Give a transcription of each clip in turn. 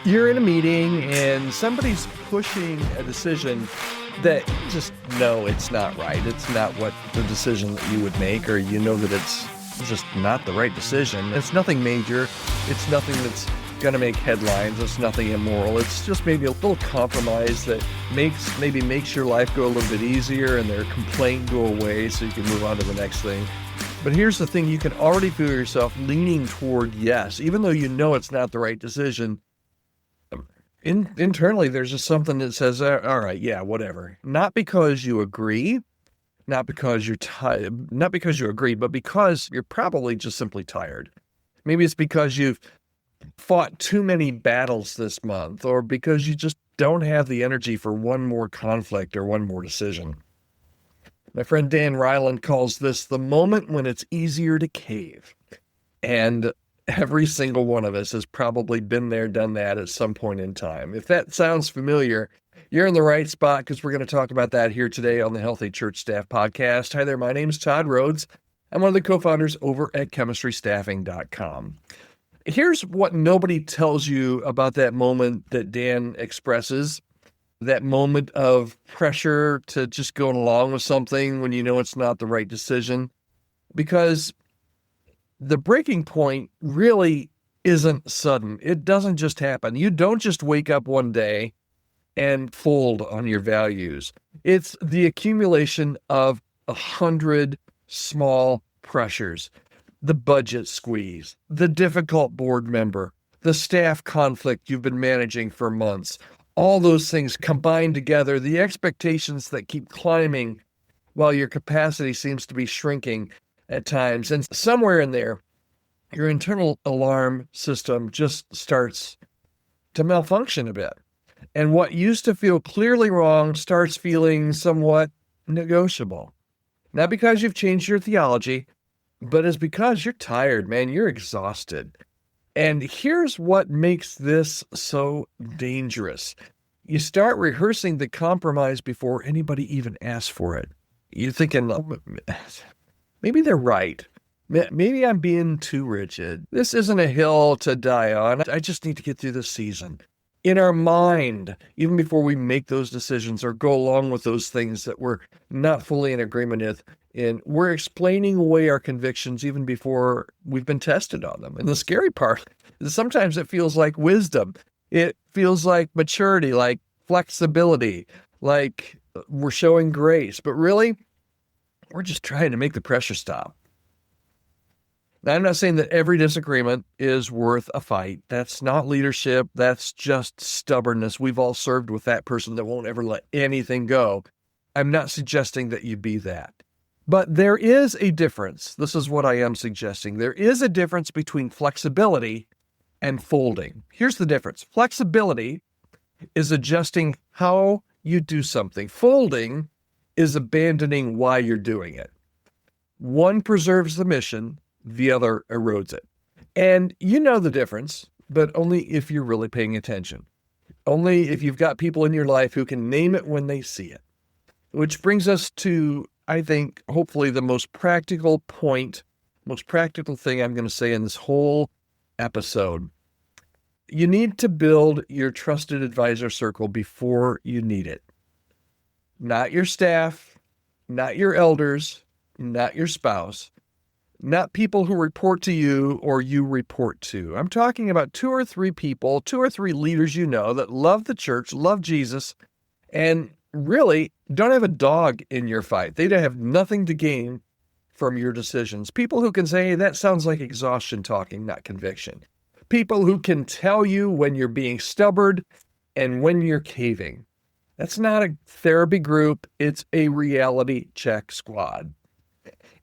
You're in a meeting and somebody's pushing a decision that no, it's not right. It's not what the decision that you would make, or you know that it's just not the right decision. It's nothing major. It's nothing that's going to make headlines. It's nothing immoral. It's just maybe a little compromise that makes your life go a little bit easier and their complaint go away so you can move on to the next thing. But here's the thing, you can already feel yourself leaning toward yes, even though you know it's not the right decision. Internally, there's just something that says, all right, yeah, whatever. Not because you agree, not because you're tired, not because you agree, but because you're probably just simply tired. Maybe it's because you've fought too many battles this month, or because you just don't have the energy for one more conflict or one more decision. My friend Dan Ryland calls this the moment when it's easier to cave. And every single one of us has probably been there, done that at some point in time. If that sounds familiar, you're in the right spot, because we're going to talk about that here today on the Healthy Church Staff Podcast. Hi there, my name's Todd Rhoades. I'm one of the co-founders over at chemistrystaffing.com. Here's what nobody tells you about that moment that Dan expresses, that moment of pressure to just go along with something when you know it's not the right decision, because the breaking point really isn't sudden. It doesn't just happen. You don't just wake up one day and fold on your values. It's the accumulation of 100 small pressures. The budget squeeze, the difficult board member, the staff conflict you've been managing for months. All those things combined together, the expectations that keep climbing while your capacity seems to be shrinking at times. And somewhere in there, your internal alarm system just starts to malfunction a bit. And what used to feel clearly wrong starts feeling somewhat negotiable. Not because you've changed your theology, but it's because you're tired, man. You're exhausted. And here's what makes this so dangerous. You start rehearsing the compromise before anybody even asks for it. You're thinking, maybe they're right. Maybe I'm being too rigid. This isn't a hill to die on. I just need to get through this season. In our mind, even before we make those decisions or go along with those things that we're not fully in agreement with, and we're explaining away our convictions even before we've been tested on them. And the scary part is sometimes it feels like wisdom. It feels like maturity, like flexibility, like we're showing grace. But really, we're just trying to make the pressure stop. Now, I'm not saying that every disagreement is worth a fight. That's not leadership. That's just stubbornness. We've all served with that person that won't ever let anything go. I'm not suggesting that you be that. But there is a difference. This is what I am suggesting. There is a difference between flexibility and folding. Here's the difference. Flexibility is adjusting how you do something. Folding is abandoning why you're doing it. One preserves the mission, the other erodes it. And you know the difference, but only if you're really paying attention. Only if you've got people in your life who can name it when they see it. Which brings us to, I think, hopefully the most practical point, most practical thing I'm going to say in this whole episode. You need to build your trusted advisor circle before you need it. Not your staff, not your elders, not your spouse, not people who report to you or you report to. I'm talking about 2 or 3 people, 2 or 3 leaders you know that love the church, love Jesus, and really don't have a dog in your fight. They have nothing to gain from your decisions. People who can say, hey, that sounds like exhaustion talking, not conviction. People who can tell you when you're being stubborn and when you're caving. That's not a therapy group. It's a reality check squad.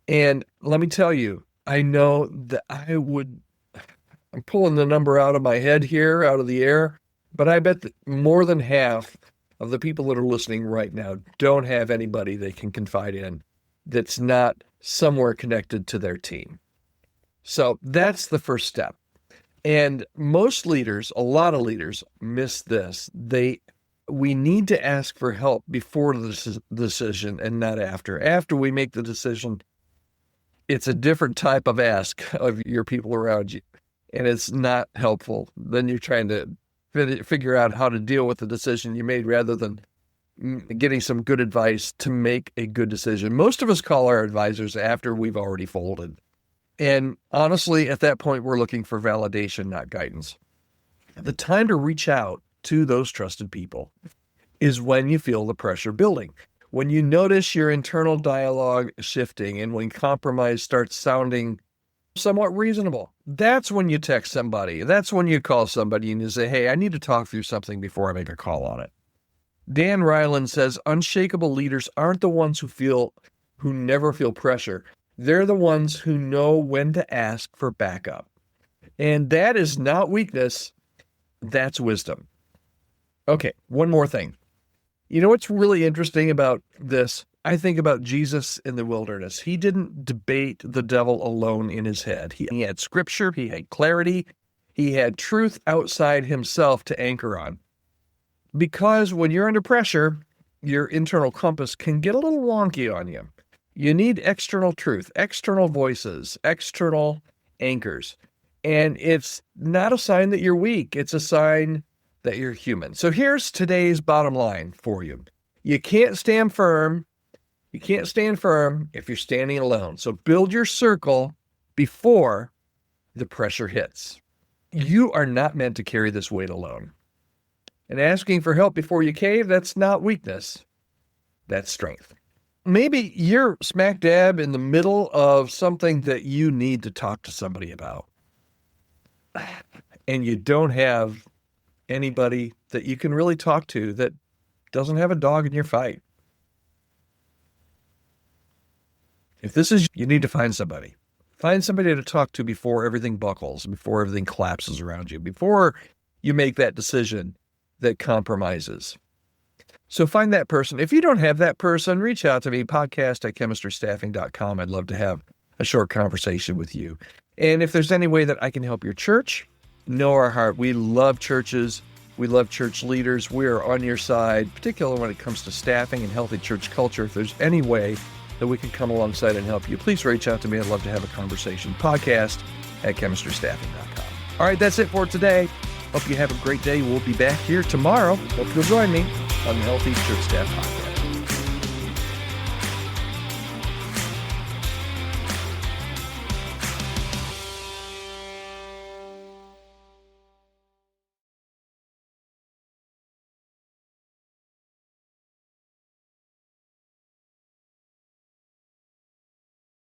And let me tell you, I know that I'm pulling the number out of my head here, out of the air, but I bet that more than half of the people that are listening right now don't have anybody they can confide in that's not somewhere connected to their team. So that's the first step. And most leaders, a lot of leaders, miss this. We need to ask for help before the decision and not after. After we make the decision, it's a different type of ask of your people around you, and it's not helpful. Then you're trying to figure out how to deal with the decision you made rather than getting some good advice to make a good decision. Most of us call our advisors after we've already folded. And honestly, at that point, we're looking for validation, not guidance. The time to reach out to those trusted people is when you feel the pressure building. When you notice your internal dialogue shifting and when compromise starts sounding somewhat reasonable, that's when you text somebody. That's when you call somebody and you say, hey, I need to talk through something before I make a call on it. Dan Ryland says, unshakable leaders aren't the ones who never feel pressure. They're the ones who know when to ask for backup. And that is not weakness. That's wisdom. Okay, one more thing. You know what's really interesting about this? I think about Jesus in the wilderness. He didn't debate the devil alone in his head. He had scripture, he had clarity, he had truth outside himself to anchor on. Because when you're under pressure, your internal compass can get a little wonky on you. You need external truth, external voices, external anchors. And it's not a sign that you're weak. It's a sign that you're human. So here's today's bottom line for you. You can't stand firm. You can't stand firm if you're standing alone. So build your circle before the pressure hits. You are not meant to carry this weight alone. And asking for help before you cave, that's not weakness. That's strength. Maybe you're smack dab in the middle of something that you need to talk to somebody about. And you don't have anybody that you can really talk to that doesn't have a dog in your fight. If this is, you need to find somebody. Find somebody to talk to before everything buckles, before everything collapses around you, before you make that decision that compromises. So find that person. If you don't have that person, reach out to me, podcast@chemistrystaffing.com. I'd love to have a short conversation with you. And if there's any way that I can help your church, know our heart. We love churches. We love church leaders. We are on your side, particularly when it comes to staffing and healthy church culture. If there's any way that we can come alongside and help you, please reach out to me. I'd love to have a conversation. Podcast@chemistrystaffing.com. All right, that's it for today. Hope you have a great day. We'll be back here tomorrow. Hope you'll join me on the Healthy Church Staff Podcast.